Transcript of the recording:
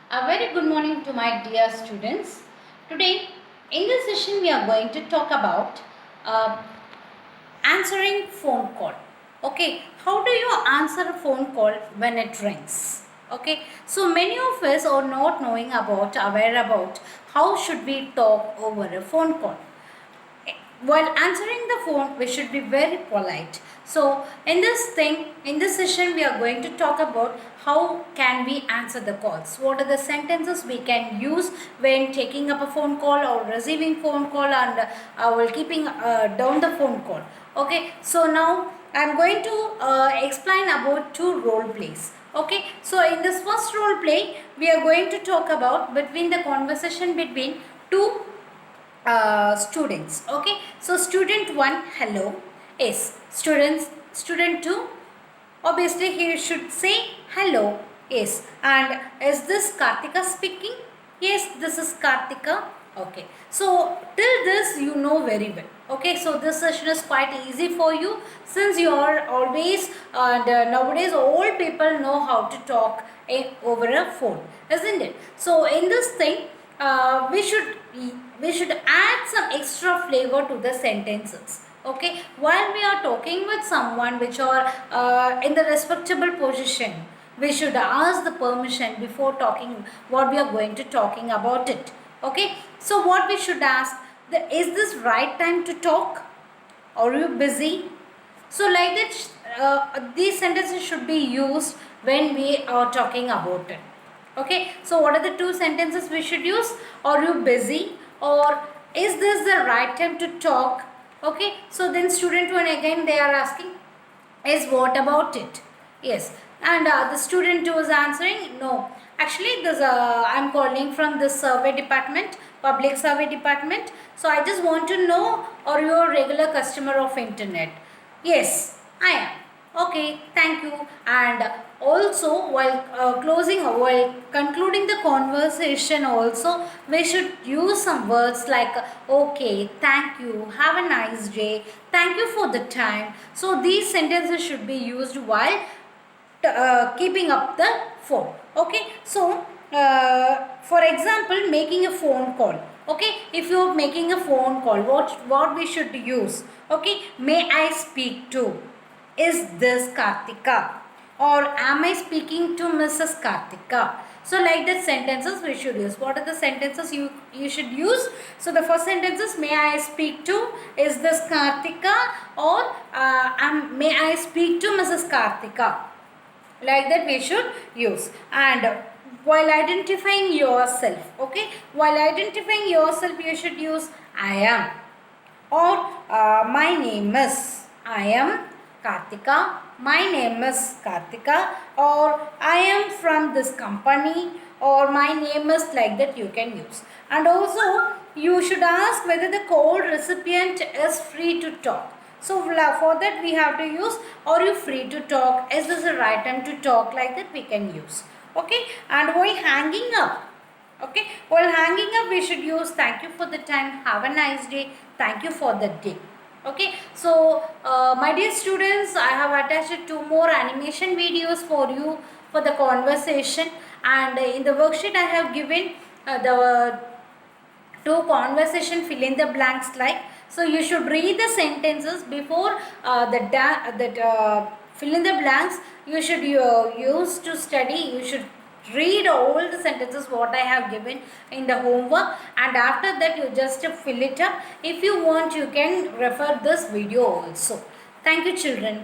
A very good morning to my dear students. Today in this session we are going to talk about uh, answering phone call. Okay, how do you answer a phone call when it rings? Okay, so many of us are not aware about how should we talk over a phone call. While answering the phone, we should be very polite. So in this session we are going to talk about how can we answer the calls, what are the sentences we can use when taking up a phone call or receiving phone call, and while keeping down the phone call. Okay, so now I am going to explain about two role plays. Okay, so in this first role play we are going to talk about between the conversation between two students. Okay, so student 1, hello. Yes, student 2, obviously he should say hello. Yes, and is this Karthika speaking? Yes, this is Karthika. Okay, so till this you know very well. Okay, so this session is quite easy for you since you are always and nowadays all people know how to talk over a phone, isn't it? So in this thing we should add some extra flavor to the sentences. Okay, while we are talking with someone which are in the respectable position, we should ask the permission before talking what we are going to talking about it. Okay, so what we should ask, is this right time to talk? Are you busy? So like that, these sentences should be used when we are talking about it. Okay, so what are the two sentences we should use? Are you busy? Or is this the right time to talk? Okay, so then student 1 again they are asking, is what about it? Yes, and the student 2 is answering, no. Actually, this I'm calling from the survey department, public survey department. So I just want to know, are you a regular customer of internet? Yes, I am. Okay, thank you. And also while concluding the conversation also, we should use some words like okay, thank you, have a nice day, thank you for the time. So these sentences should be used while keeping up the phone. Okay, so for example, making a phone call. Okay, if you are making a phone call, what we should use? Okay, may I speak to, is this Karthika, or am I speaking to Mrs. Karthika? So like that sentences we should use. What are the sentences you should use? So the first sentence is, may I speak to, is this Karthika, or may I speak to Mrs. Karthika? Like that we should use. And while identifying yourself, okay, while identifying yourself you should use I am, or my name is, I am Karthika, my name is Karthika, or I am from this company, or my name is, like that you can use. And also you should ask whether the call recipient is free to talk. So for that we have to use, are you free to talk, is this the right time to talk, like that we can use. Okay, and while hanging up, okay, while hanging up we should use thank you for the time, have a nice day, thank you for the day. Okay, so my dear students, I have attached 2 more animation videos for you for the conversation, and in the worksheet I have given the 2 conversation fill in the blanks like. So you should read the sentences before fill in the blanks. You should use to study. You should read all the sentences what I have given in the homework, and after that you just fill it up. If you want, you can refer this video also. Thank you, children.